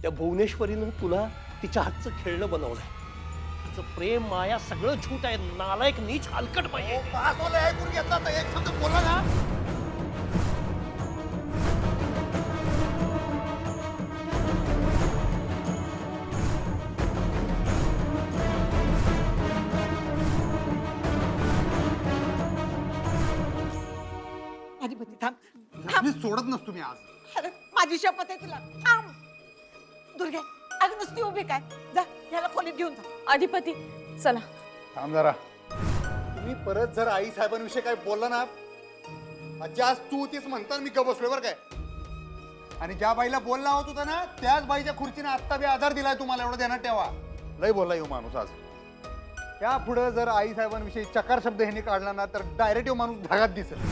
त्या भुवनेश्वरीनं तुला तिच्या हातचं खेळणं बनवलंय. तिचं प्रेम माया सगळं झूट आहे. नालायक नीच हलकट पाहिजे. ऐकून घेतला तर एक शब्द बोला ना. अधिपती थांब. मी सोडत नसतो मी आज. अरे माझी शपथ आहे तुला. थांब दुर्गे. अगं नुसती उभी काय? जा याला खोलीत घेऊन जा. अधिपती चला. थांब जरा. तुम्ही परत जर आई साहेबांविषयी काय बोलला ना, आजी आज तू तीच म्हणता मी गप बसलोय बरं काय. आणि ज्या बाईला बोलला होत होता ना, त्याच बाईच्या खुर्चीने आत्ता बी आधार दिलाय तुम्हाला, एवढं ध्यानात ठेवा. लय बोलला येऊ माणूस आज. त्या पुढे जर आई साहेबांविषयी चकार शब्द ह्यांनी काढला ना, तर डायरेक्ट येऊ माणूस ढगात दिसेल.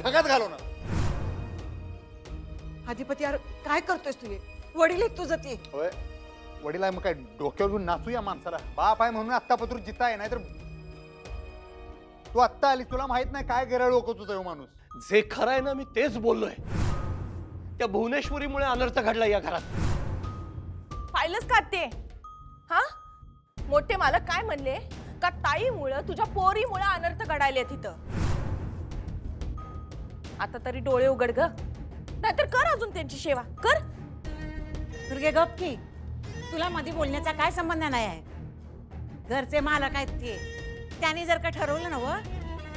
ढगात घालव ना. अधिपती यार काय करतोयस तू? वडील आहेत तुझं ते. होय वडील आहे मग काय डोक्यावर घेऊन नाचू या माणसाला. बाप आहे म्हणून आत्ता पत्र जिता आहे, नाहीतर तू आत्ता आली. तुला माहित नाही काय गेरळ लोक तुझा माणूस. जे खरं आहे ना मी तेच बोललोय. त्या भुवनेश्वरीमुळे अनर्थ घडला या घरात. पाहिलंच का ते? हा मोठे मालक काय म्हणले का ताईमुळं तुझ्या पोरीमुळं अनर्थ घडायले तिथं. आता तरी डोळे उघड ग, नाहीतर कर अजून त्यांची सेवा कर. दुर्गे गप की. तुला मध्ये बोलण्याचा काय संबंध नाही आहे. घरचे मालक आहेत ते. त्यांनी जर का ठरवलं नव,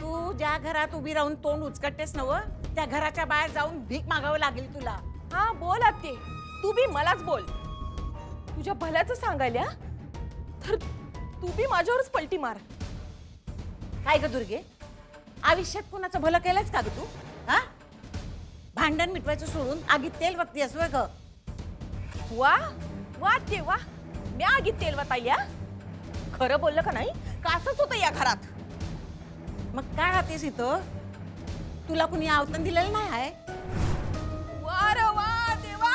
तू ज्या घरात उभी राहून तोंड उचकटतेस नव, त्या घराच्या बाहेर जाऊन भीक मागावं लागेल तुला. हा बोल आते, तू बी मलाच बोल. तुझ्या भल्याचं सांगायला तर तू बी माझ्यावरच पलटी मार. काय ग दुर्गे, आयुष्यात कुणाचं भलं केलंच का ग तू? हा भांडण मिटवायचं सोडून आगीत तेल बघतीयस वय ग. वा वा ते वा, मी आगीत तेल वतायल्या. खरं बोललं का नाही का असंच होतं या घरात. मग काय राहतेस इथं? तुला कुणी आवतन दिलेलं नाही आहे? वा रे वा देवा,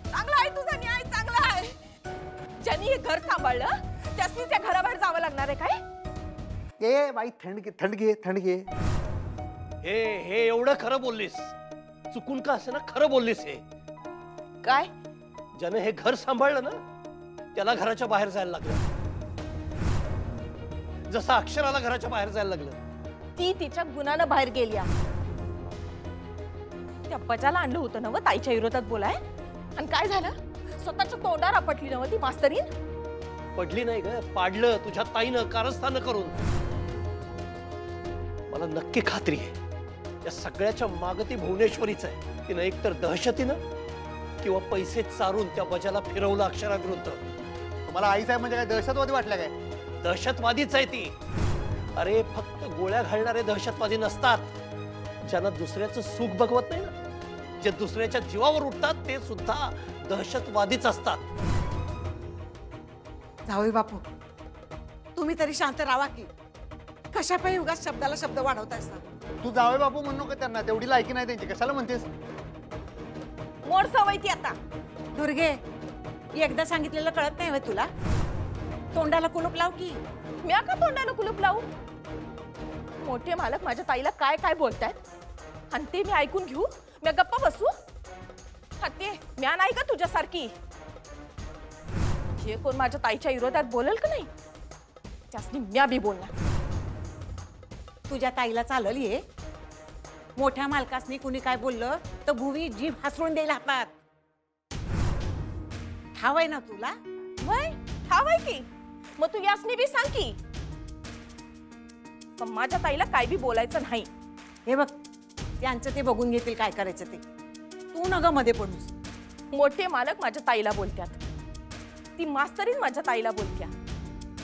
चांगला आहे तुझा न्याय, चांगला आहे. ज्यांनी हे घर सांभाळलं त्यासनी त्या घराबाहेर जावं लागणार आहे काय? ए बाई थंड घे. हे एवढं खरं बोललीस. चुकून का असे ना खरं बोललीस. हे काय ज्याने हे घर सांभाळलं ना, त्याला घराच्या बाहेर जायला लागलं. जसं अक्षराला घराच्या बाहेर जायला लागलं. ती तिच्या गुणानं बाहेर गेली. त्या बजाला आणलं होतं ना व ताईच्या विरोधात बोलाय, आणि काय झालं? स्वतःच्या तोंडावर आपटली ना व ती मास्तरीन. पडली नाही ग, पाडलं तुझ्या ताईनं कारस्थान करून. मला नक्की खात्री आहे या सगळ्याच्या मागे ती भुवनेश्वरीच आहे. तिनं एकतर दहशतीनं किंवा पैसे चारून त्या बजाला फिरवलं अक्षराविरुद्ध. तुम्हाला आई साहेब म्हणजे काय दहशतवादी वाटल्या काय? दहशतवादीच आहे ती. अरे फक्त गोळ्या घालणारे दहशतवादी नसतात. ज्यांना दुसऱ्याचं सुख बघवत नाही ना, जे दुसऱ्याच्या जीवावर उठतात, ते सुद्धा दहशतवादीच असतात. जावई बापू, तुम्ही तरी शांत राहा की. कशा पाहिजे उगाच शब्दाला शब्द वाढवतायस ना. तू जावे बापू म्हणू नका त्यांना, तेवढी लायकी नाही त्यांची. कशाला म्हणतेस? मोड सवय ती आता. दुर्गे, एकदा सांगितलेलं कळत नाही होय तुला? तोंडाला कुलूप लाव की. मी का तोंडाला कुलूप लावू? मोठे मालक माझ्या ताईला काय काय बोलतायत आणि ते मी ऐकून घेऊ? मी गप्पा बसू? ते म्या नाही का तुझ्यासारखी? जे कोण माझ्या ताईच्या विरोधात बोलेल का नाही, त्यासनी म्या बी बोलणार. तुझ्या ताईला चालल ये. मोठ्या मालकासनी कुणी काय बोललं तर भुवी जीभ हसवून द्यायला हातात. ठाव आहे ना तुला? वय ठाव आहे की. मग तू यासनी बी सांग की. पण माझ्या ताईला काय बी बोलायचं नाही. हे बघ, त्यांचं ते बघून घेतील काय करायचं ते. तू न ग मध्ये पडूस. मोठे मालक माझ्या ताईला बोलतात, ती मास्तरीन माझ्या ताईला बोलत्या,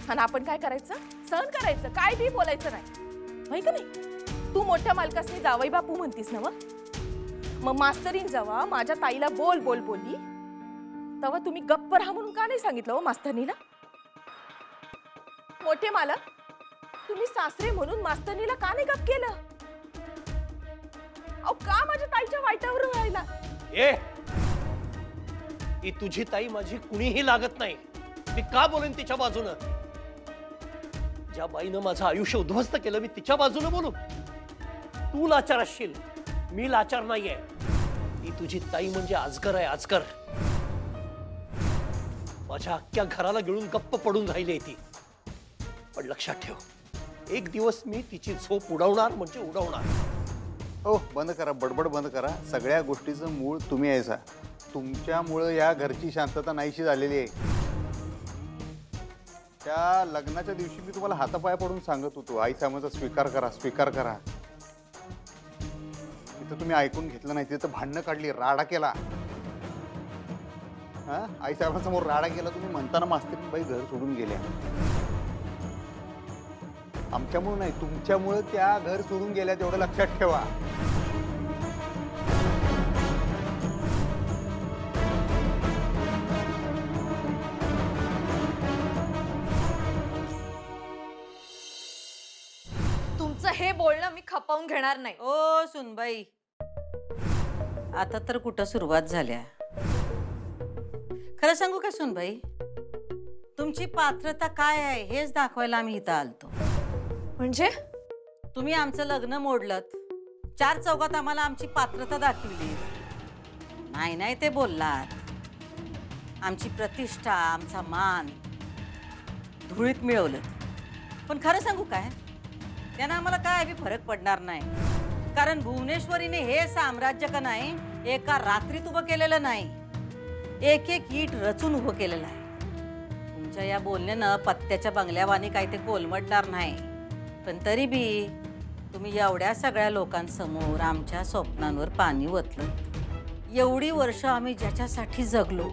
आणि आपण काय करायचं? सहन करायचं, काय बी बोलायचं नाही. माहिती का नाही? तू मोठ्या मालकासनी जावई बापू म्हणतीस ना, मग मास्तरीन जेव्हा माझ्या ताईला बोल बोल बोलली तेव्हा तुम्ही गप्प राहा म्हणून का नाही सांगितलं हो मास्तरणीला? मोठे मालक, तुम्ही सासरे म्हणून मास्तरणीला का नाही गप्प केलं? अहो का माझ्या ताईच्या वाईटावर राहिला? ही तुझी ताई माझी कुणीही लागत नाही. मी का बोलेन तिच्या बाजूनं? ज्या बाईनं माझं आयुष्य उद्ध्वस्त केलं, मी तिच्या बाजूनं बोलू? तू लाचार असशील, मी लाचार नाहीये. ही तुझी ताई म्हणजे अजगर आहे, अजगर. माझ्या अख्ख्या घराला गिळून गप्प पडून राहिली ती. पण लक्षात ठेव, एक दिवस मी तिची झोप उडवणार म्हणजे उडवणार. हो, बंद करा, बडबड बंद करा. सगळ्या गोष्टीचं मूळ तुम्ही यायचा. तुमच्यामुळं या घरची शांतता नाहीशी झालेली आहे. त्या लग्नाच्या दिवशी मी तुम्हाला हातापाया पडून सांगत होतो, आई साहेबांचा स्वीकार करा, स्वीकार करा. तिथं तुम्ही ऐकून घेतलं नाही, तिथं भांडणं काढली, राडा केला. हा, आई साहेबांसमोर राडा केला तुम्ही. म्हणताना मास्तरीण बाई घर सोडून गेल्या. आमच्यामुळे नाही, तुमच्यामुळे त्या घर सोडून गेल्या, तेवढं लक्षात ठेवा. तुमचं हे बोलणं मी खपवून घेणार नाही. ओ सुनबाई, आता तर कुठं सुरुवात झाल्या. खरं सांगू का सुनबाई, तुमची पात्रता काय आहे हेच दाखवायला आम्ही इथं आलतो. म्हणजे तुम्ही आमचं लग्न मोडलं, चार चौकात आम्हाला आमची पात्रता दाखवली. नाही नाही ते बोललात. आमची प्रतिष्ठा, आमचा मान धुळीत मिळवलं. पण खरं सांगू काय, त्यानं आम्हाला काय बी फरक पडणार नाही. कारण भुवनेश्वरीने हे साम्राज्य का नाही एका रात्रीत उभं केलेलं नाही, एक एक ईट रचून उभं केलेलं आहे. तुमच्या या बोलण्यानं पत्त्याच्या बंगल्यावानी काही ते कोलमडणार नाही. पण तरी बी तुम्ही एवढ्या सगळ्या लोकांसमोर आमच्या स्वप्नांवर पाणी ओतलं. एवढी वर्ष आम्ही ज्याच्यासाठी जगलो,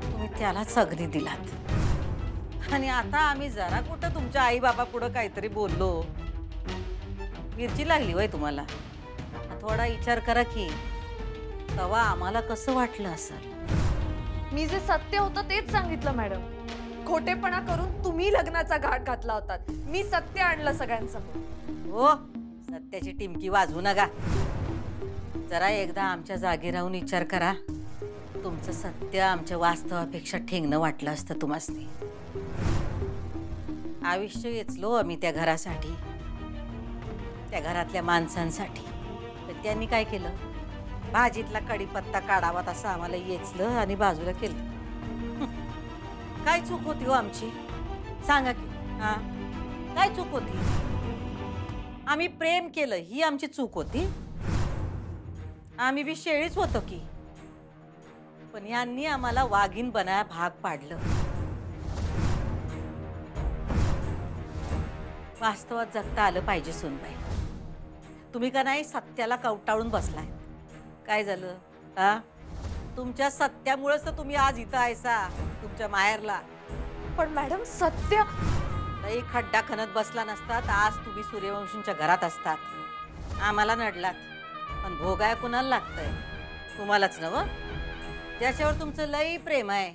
तुम्ही त्यालाच अगदी दिलात. आणि आता आम्ही जरा कुठं तुमच्या आई बाबा पुढं काहीतरी बोललो, मिरची लागली होय तुम्हाला. थोडा विचार करा की तेव्हा आम्हाला कसं वाटलं असेल. मी जे सत्य होतं तेच सांगितलं मॅडम. खोटेपणा करून तुम्ही लग्नाचा घाट घातला होता. मी सत्य आणलं सगळ्यांसमोर. हो, सत्याची टिमकी वाजवू नका. जरा एकदा आमच्या जागी राहून विचार करा. तुमचं सत्य आमच्या वास्तवापेक्षा ठेंगणं वाटलं असतं तुम्हासनी. आयुष्य वेचलो आम्ही त्या घरासाठी, त्या घरातल्या माणसांसाठी. पण त्यांनी काय केलं, भाजीतला कढीपत्ता काढावा तसं आम्हाला येचलं आणि बाजूला केलं. काय चूक होती हो आमची, सांगा की. हा, काय चूक होती? आम्ही प्रेम केलं ही आमची चूक होती? आम्ही बी शेळीच होतो की. पण यांनी आम्हाला वाघीण बनाया भाग पाडलं. वास्तवात जगता आलं पाहिजे सुनबाई. तुम्ही का नाही सत्याला कवटाळून बसलाय. काय झालं? हा, तुमच्या सत्यामुळेच तर तुम्ही आज इथं आहेसा, तुमच्या माहेरला. पण मॅडम सत्य. लई खड्डा खणत बसला नसतात आज तुम्ही सूर्यवंशींच्या घरात असतात. आम्हाला नडलात, पण भोगाय कुणाला लागतंय? तुम्हालाच नव. त्याच्यावर तुमचं लई प्रेम आहे,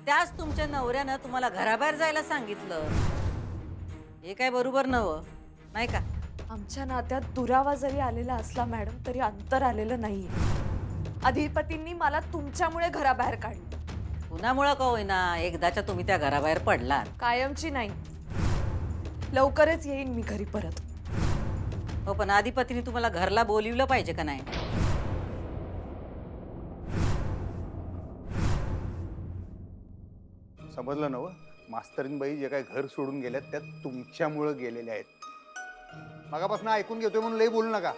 त्याच तुमच्या नवऱ्यानं तुम्हाला घराबाहेर जायला सांगितलं. हे काय बरोबर नव नाही का? आमच्या नात्यात दुरावा जरी आलेला असला मॅडम, तरी अंतर आलेलं नाहीये. अधिपतींनी मला तुमच्यामुळे घराबाहेर काढलं. कुणामुळं का होईना एकदाच्या तुम्ही त्या घराबाहेर पडलात. कायमची नाही. लवकरच येईन मी घरी परत. हो, पण अधिपतीने तुम्हाला घरला बोलिवलं पाहिजे का नाही? समजलं ना? मास्तरीणबाई जे काय घर सोडून गेल्यात त्यात तुमच्यामुळं गेलेल्या आहेत. मगापासून ऐकून घेतोय म्हणून लई बोलू नका.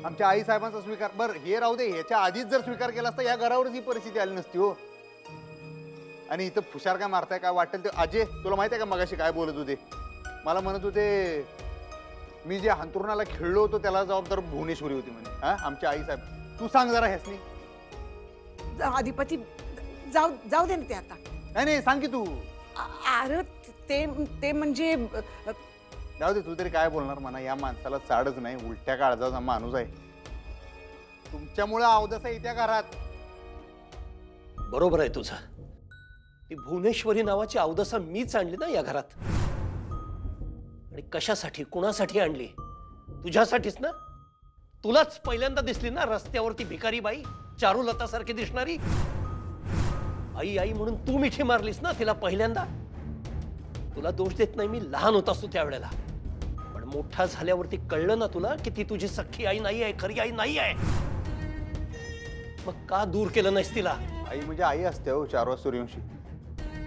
आमच्या आई साहेबांचा स्वीकार, बरं हे राहू दे, ह्याच्या आधीच जर स्वीकार केला असता या घरावरच ही परिस्थिती आली नसती हो. आणि इथं फुशार काय मारताय, काय वाटेल ते. अजय, तुला माहिती आहे का मगाशी काय बोलत होते? मला म्हणत होते मी जे अंथरुणाला खेळलो होतो त्याला जबाबदार भुवनेश्वरी होती म्हणे. हा, आमच्या आई साहेब. तू सांग जरा ह्यासनी. अधिपती जाऊ जाऊ दे ना ते आता. नाही सांग की तू. अरे ते म्हणजे जाऊ दे, तू तरी काय बोलणार म्हणा. या माणसाला चाडच नाही, उलट्या काळजाचा माणूस आहे. तुमच्यामुळे अवदसा येत्या घरात. बरोबर आहे तुझं. ती भुवनेश्वरी नावाची अवदसा मीच आणली ना या घरात. आणि कशासाठी, कुणासाठी आणली? तुझ्यासाठीच ना. तुलाच पहिल्यांदा दिसली ना रस्त्यावरती भिकारी बाई, चारुलता सारखी दिसणारी. आई आई म्हणून तू मिठी मारलीस ना तिला पहिल्यांदा. तुला दोष देत नाही, मी लहान होत असतो त्यावेळेला. पण मोठा झाल्यावरती कळलं ना तुला की ती तुझी सख्खी आई नाही आहे, खरी आई नाही आहे. मग का दूर केलं नाहीस तिला? आई म्हणजे आई असते हो, चारवा सूर्यवंशी.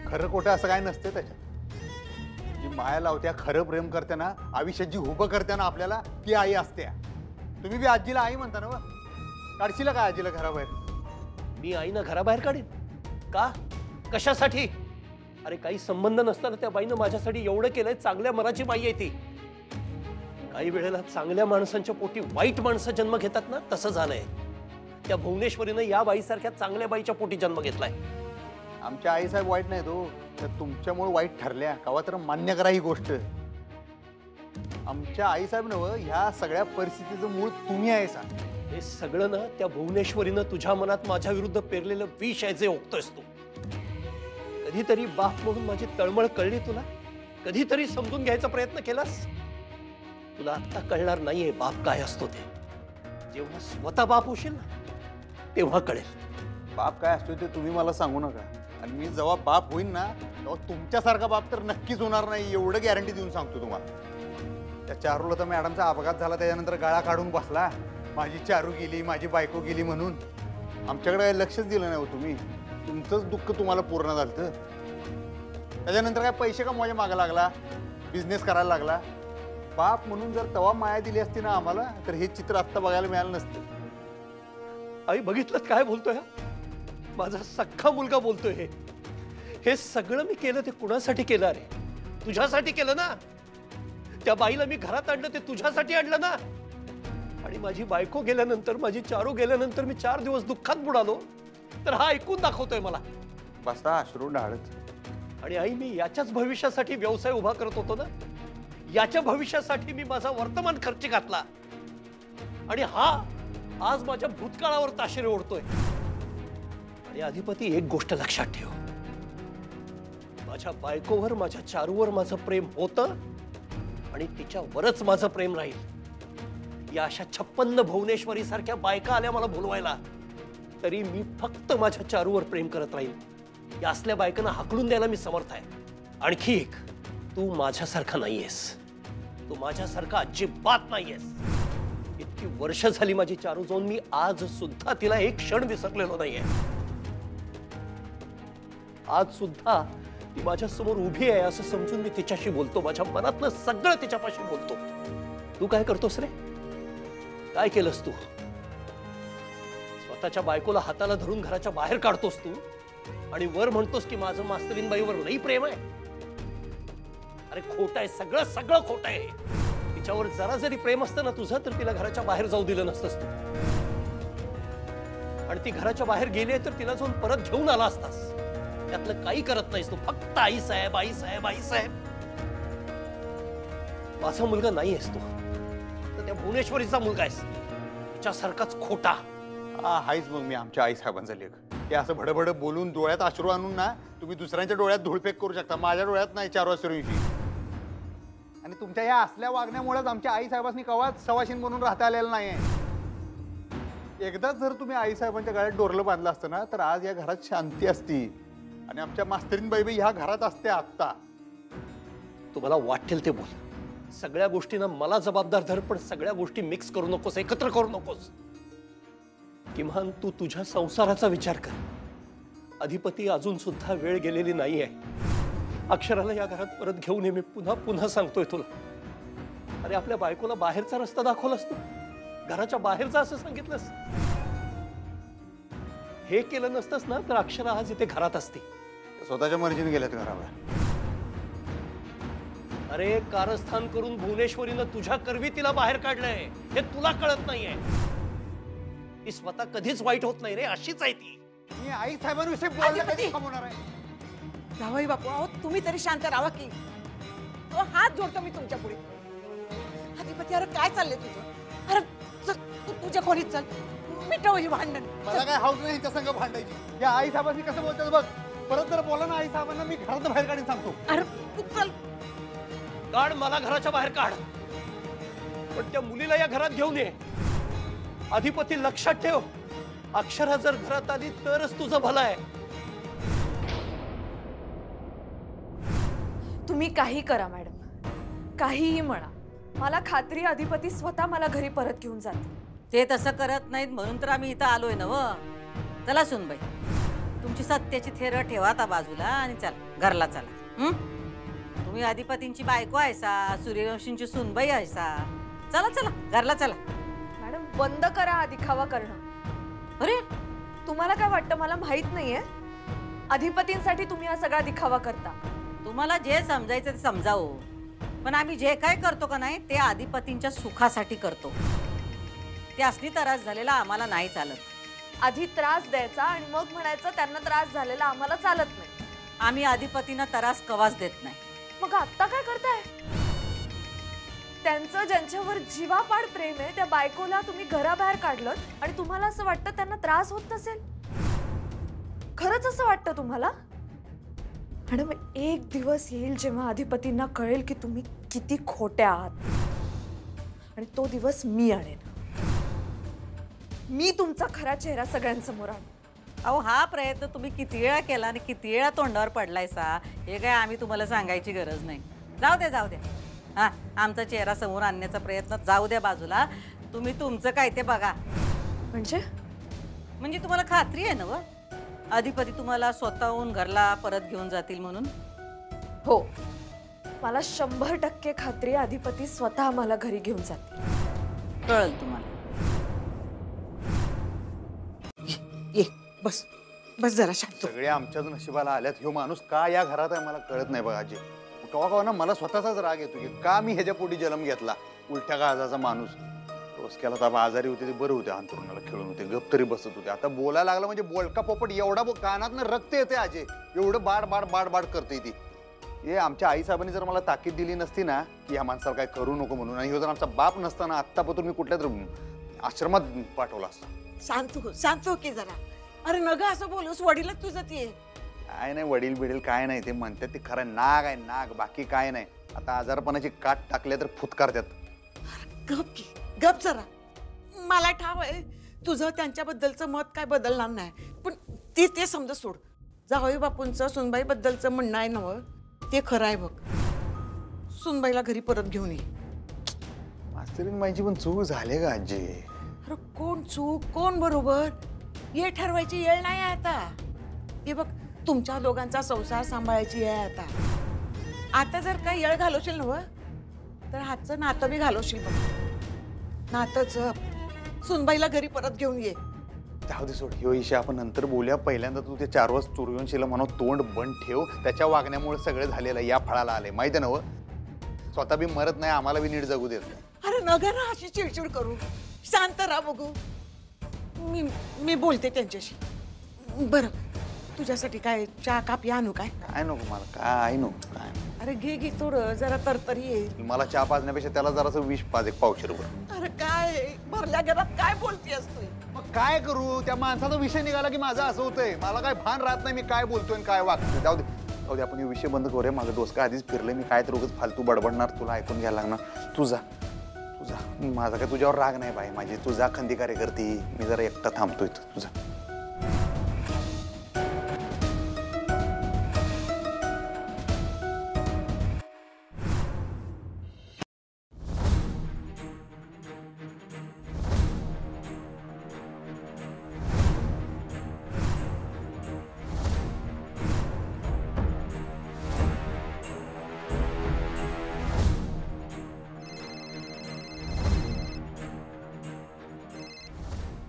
खरं खोटं असं काय नसतं त्याच्यात. जी माया लावत्या, खरं प्रेम करते ना, आयुष्यात जी उभं करते ना आपल्याला, ती आई असते. तुम्ही बी आजीला आई म्हणता ना व? काढशील काय आजीला घराबाहेर? मी आईनं घराबाहेर काढीन का? कशासाठी? अरे काही संबंध नसताना त्या बाईनं माझ्यासाठी एवढं केलंय. चांगल्या मनाची बाई आहे ती. काही वेळेला चांगल्या माणसांच्या पोटी वाईट माणसं जन्म घेतात ना, तसं झालंय. त्या भुवनेश्वरीनं या बाईसारख्या चांगल्या बाईच्या पोटी जन्म घेतलाय. आमच्या आईसाहेब वाईट नाही तो, तर तुमच्यामुळे वाईट ठरल्या. कवा तर मान्य करा ही गोष्ट. आमच्या आईसाहेब नव, ह्या सगळ्या परिस्थितीचं मूळ तुम्ही आहे सा. हे सगळं ना त्या भुवनेश्वरीनं तुझ्या मनात माझ्या विरुद्ध पेरलेलं विष आहे जे ओकतोयस तू. कधीतरी बाप म्हणून माझी तळमळ कळली तुला? कधीतरी समजून घ्यायचा प्रयत्न केलास? तुला आता कळणार नाहीये बाप काय असतो ते. जेव्हा स्वतः बाप होशील ना तेव्हा कळेल. बाप काय असतो ते तुम्ही मला सांगू नका. आणि मी जेव्हा बाप होईन ना, तेव्हा तुमच्यासारखा बाप तर नक्कीच होणार नाही, एवढं गॅरंटी देऊन सांगतो तुम्हाला. त्या चारूला तर मॅडमचा अपघात झाला, त्याच्यानंतर गळा काढून बसला. माझी चारू गेली, माझी बायको गेली म्हणून. आमच्याकडे काही लक्षच दिलं नाही हो तुम्ही. तुमचंच दुःख तुम्हाला पूर्ण झालं. त्याच्यानंतर काय पैसे कमवायचे मागा लागला, बिझनेस करायला लागला. बाप म्हणून जर तवा माया दिली असती ना आम्हाला, तर हे चित्र आत्ता बघायला मिळालं नसतं. आई बघितलं काय बोलतोय? माझा सख्खा मुलगा बोलतोय. हे सगळं मी केलं ते कुणासाठी केलं? अरे तुझ्यासाठी केलं ना. त्या बाईला मी घरात आणलं ते तुझ्यासाठी आणलं ना. आणि माझी बायको गेल्यानंतर, माझी चारू गेल्यानंतर मी 4 दिवस दुःखात बुडालो, तर हा ऐकून दाखवतोय मला. बसता अश्रू ढाळत. आणि आई मी याच्याच भविष्यासाठी व्यवसाय उभा करत होतो ना. याच्या भविष्यासाठी मी माझा वर्तमान खर्च घातला. आणि हा आज माझ्या भूतकाळावर ताशेरे ओढतोय. आणि अधिपती एक गोष्ट लक्षात ठेव, माझ्या बायकोवर, माझ्या चारूवर माझं प्रेम होतं आणि तिच्यावरच माझं प्रेम राहील. या अशा 56 भुवनेश्वरी सारख्या बायका आल्या मला बोलवायला, तरी मी फक्त माझ्या चारूवर प्रेम करत राहील. या असल्या बायकांना हाकलून द्यायला मी समर्थ आहे. आणखी एक, तू माझ्यासारखा नाहीयेस. तू माझ्यासारखा अजिबात नाहीयेस. इतकी वर्ष झाली माझी चारू जाऊन, मी आज सुद्धा तिला एक क्षण विसरलेलो नाहीये. आज सुद्धा ती माझ्या समोर उभी आहे असं समजून मी तिच्याशी बोलतो. माझ्या मनातलं सगळं तिच्यापाशी बोलतो. तू काय करतोस रे? काय केलंस तू? स्वतःच्या बायकोला हाताला धरून घराच्या बाहेर काढतोस तू आणि वर म्हणतोस की माझं मास्तरीन बाईवर लई प्रेम आहे. अरे खोट आहे, सगळं सगळं खोट आहे. तिच्यावर जरा जरी प्रेम असतं ना तुझं, तर तिला घराच्या बाहेर जाऊ दिलं नसतंस तू. आणि ती घराच्या बाहेर गेली तर तिला जाऊन परत घेऊन आला असतास. त्यातलं काही करत नाहीस तू. फक्त आई साहेब, आई साहेब, आई साहेब. माझा मुलगा नाही आहेस तू, तर त्या भुवनेश्वरीचा मुलगा आहेस. तिच्यासारखाच खोटा. हायच मग मी आमच्या आई साहेबांचा लेख. ते असं भडभड बोलून डोळ्यात अश्रू आणून ना, तुम्ही दुसऱ्यांच्या डोळ्यात धूळफेक करू शकता, माझ्या डोळ्यात नाही. चारू सूर्यवंशी. आणि तुमच्या या असल्या वागण्यामुळेच आमच्या आई साहेबांनी कवाच सवाशीन म्हणून राहता आलेलं नाहीये. एकदाच जर तुम्ही आई साहेबांच्या गळ्यात डोरलं बांधलं असतं ना, तर आज या घरात शांती असती आणि आमच्या मास्तरीन बाई ह्या घरात असते आत्ता. तुम्हाला वाटेल ते बोल. सगळ्या गोष्टींना मला जबाबदार धर, पण सगळ्या गोष्टी मिक्स करू नकोस, एकत्र करू नकोस. किमान तू तुझ्या संसाराचा विचार कर. अधिपती, अजून सुद्धा वेळ गेलेली नाहीये. अक्षराला या घरात परत घेऊन ये. मी पुन्हा पुन्हा सांगतोय तुला. अरे आपल्या बायकोला बाहेरचा रस्ता दाखवलास तू, घराच्या बाहेरचा असं सांगितलंस. हे केलं नसतंस ना, तर अक्षरा आज इथे घरात असते. स्वतःच्या मर्जीने गेल्यात घरावर. अरे कारस्थान करून भुवनेश्वरीनं तुझ्या करवी तिला बाहेर काढलंय, हे तुला कळत नाहीये. ती स्वतः कधीच वाईट होत नाही रे, अशीच आहे ती. मी आई साहेबांविषयी बोलणं कधी थांबवणार आहे? जावई बापू, अहो तुम्ही तरी शांत राहा की. अहो हात जोडतो मी तुमच्या पुढे. अधिपती, अरे काय चाललंय तुझं? अरे चल, तू तुझ्या खोलीत चल, मिटव ही भांडण. मला काय हाऊस नाही संघ भांडायची. या आई साहेबांनी कसं बोलतात बघ. परत जर बोला ना आई साहेबांना, मी घरात बाहेर काढून सांगतो. अरे तू चल. काढ, मला घराच्या बाहेर काढ, पण त्या मुलीला या घरात घेऊन ये. अधिपती लक्षात ठेव, अक्षरा जर घरात आली तरच तुझं भलं आहे. तुम्ही काही करा मॅडम, काहीही म्हणा, मला खात्री अधिपती स्वतः मला घरी परत घेऊन जाते. ते तसं करत नाहीत म्हणून तर आम्ही इथं आलोय ना. व चला सुनबाई. तुमची सत्याची थेर ठेवा आता बाजूला आणि चला घरला चला. तुम्ही अधिपतींची बायको आहेसा, सूर्यवंशींची सूनबाई आहेसा. चला चला घरला चला. मॅडम बंद करा हा दिखावा करणं. अरे तुम्हाला काय वाटतं मला माहित नाहीये? अधिपतींसाठी तुम्ही हा सगळा दिखावा करता. तुम्हाला जे समजायचं ते समजावो, पण आम्ही जे काय करतो का नाही ते अधिपतींच्या सुखासाठी करतो. ते असली त्रास झालेला आम्हाला नाही चालत. आधी त्रास द्यायचा आणि मग म्हणायचं त्यांना त्रास झालेला आम्हाला चालत नाही. आम्ही अधिपतींना त्रास कवाच देत नाही. मग आता काय करताय? त्यांचं ज्यांच्यावर जीवापाड प्रेम आहे त्या बायकोला तुम्ही घराबाहेर काढलं आणि तुम्हाला असं वाटतं त्यांना त्रास होत नसेल? खरंच असं वाटतं तुम्हाला? मॅडम एक दिवस येईल जेव्हा अधिपतींना कळेल की तुम्ही किती खोट्या आहात आणि तो दिवस मी आणेन. मी तुमचा खरा चेहरा सगळ्यांसमोर आणेन. अहो हा प्रयत्न तुम्ही किती वेळा केला आणि किती वेळा तोंडावर पडलायसा हे काय आम्ही तुम्हाला सांगायची गरज नाही. जाऊ द्या जाऊ द्या. हा आमचा चेहरा समोर आणण्याचा प्रयत्न जाऊ द्या बाजूला. तुम्ही तुमचं काय ते बघा. म्हणजे तुम्हाला खात्री आहे ना व अधिपती तुम्हाला स्वतःहून घरला परत घेऊन जातील म्हणून? हो, मला 100% खात्री आहे अधिपती स्वतः मला घरी घेऊन जातील. कळलं तुम्हाला? ये बस बस जरा शांत. सगळे आमच्याच नशिबाला आल्यात. ह्यो माणूस का या घरात आहे मला कळत नाही बघा आजी. कवा कवा ना मला स्वतःचाच राग येतो की का मी ह्याच्या पोटी जन्म घेतला. उलट्या काळजाचा माणूस. रोजक्याला तर आजारी होते ते बरं होते, अंतरुणाला खेळून होते, गप तरी बसत होते. आता बोलायला लागला म्हणजे बोलका पोपट एवढा कानातनं रक्त येते आजे. एवढं बाड बाड बाड बाड करते ती. हे आमच्या आईसाहेबांनी जर मला ताकीद दिली नसती ना की ह्या माणसाला काय करू नको म्हणून, आणि ह्यो जर आमचा बाप नसताना आत्तापासून मी कुठल्या तरी आश्रमात पाठवला असता. शांत हो की जरा. अरे नग असं बोलूस, वडीलच तुझं ते. काय नाही वडील बिडील काय नाही, ते म्हणतात ते खरं नाग आहे नाग, बाकी काय नाही. आता आजारपणाची काट टाकल्या तर फुतकारतात. गप की गप जरा. मला ठाव आहे तुझं त्यांच्याबद्दलचं मत काय बदलणार नाही, पण ते समजा सोड. जावई बापूंचं सुनबाई बद्दलचं म्हणणं आहे नव ते खरं आहे बघ. सुनबाईला घरी परत घेऊन ये. मास्तरीन माझी पण चूक झाली का आजी? अरे कोण चूक कोण बरोबर हे ठरवायची वेळ नाही आहे आता. हे बघ तुमच्या दोघांचा संसार सांभाळायची वेळ आहे आता. आता जर काही येळ घालवशील नव तर हातचं नातं बी घालवशील बघ. नातंच सुनबाईला घरी परत घेऊन ये. जाऊ दे सोड, ह्यो विषय आपण नंतर बोलूया. पहिल्यांदा तू ते 4 वर्ष सूर्यवंशीला म्हणून तोंड बंद ठेव. त्याच्या वागण्यामुळे सगळं झालेलं या फळाला आले माहिती आहे ना. स्वतः बी मरत नाही, आम्हाला बी नीट जगू देत नाही. अरे नगर ना अशी चिडचिड करू. शांत राहा बघू. मी बोलते त्यांच्याशी. बरं तुझ्यासाठी काय चहा कापी आणू काय? काय नको मला, काय नको काय. अरे घे थोडं जरा तरतरी येईल. मला चहा पाजण्यापेक्षा त्याला जरासं विष पाज, एक पावशेरभर. अरे काय भरल्या घरात काय बोलतेस तू? मग काय करू, त्या माणसाचा विषय निघाला की माझं असं होतंय. मला काय भान राहत नाही मी काय बोलतोय आणि काय वागतोय. जाऊ दे आपण हे विषय बंद करूया. माझं डोसकं आधीच फिरलंय. मी काय तर उगाच फालतू बडबडणार, तुला ऐकून घ्यायला लागणार. तू जा. माझा काय तुझ्यावर राग नाही बाई माझी. तुझा खंदी कार्यकर्ती, मी जरा एकटा थांबतोय. तुझा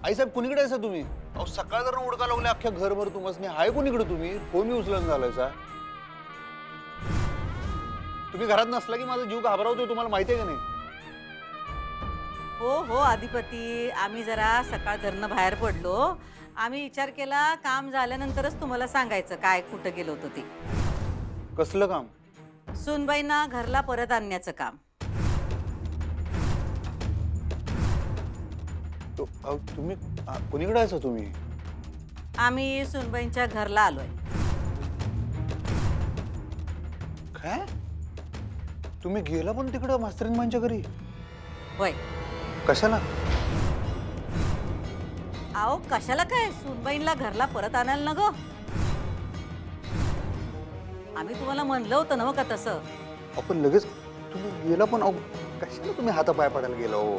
आई साहेब कुणीकडे आहे तुम्ही? अहो सकाळ जर उडका लावले अख्ख्या घरभर तुम्हाला. हाय कुणीकडे तुम्ही? फोन मी उचलून झालाय सा. तुम्ही घरात नसला की माझा जीव घाबरवतोय, तुम्हाला माहिती आहे का नाही? हो अधिपती, आम्ही जरा सकाळ धरणं बाहेर पडलो. आम्ही विचार केला काम झाल्यानंतरच तुम्हाला सांगायचं काय कुठं गेलो होतं ते. कसलं काम? सुनबाईंना घरला परत आणण्याचं काम. तुम्ही कुणीकडे आहे तुम्ही? आम्ही सुनबाईंच्या घरला आलोय. काय तुम्ही गेला पण तिकडं मास्तरीनबाईंच्या घरी? होय. कशाला? अहो कशाला काय, सुनबाईंना घरला परत आणायला न गो. आम्ही तुम्हाला म्हणलं होतं ना का तसं. आपण लगेच तुम्ही गेला पण कशाला तुम्ही हातापाय पडायला गेला हो?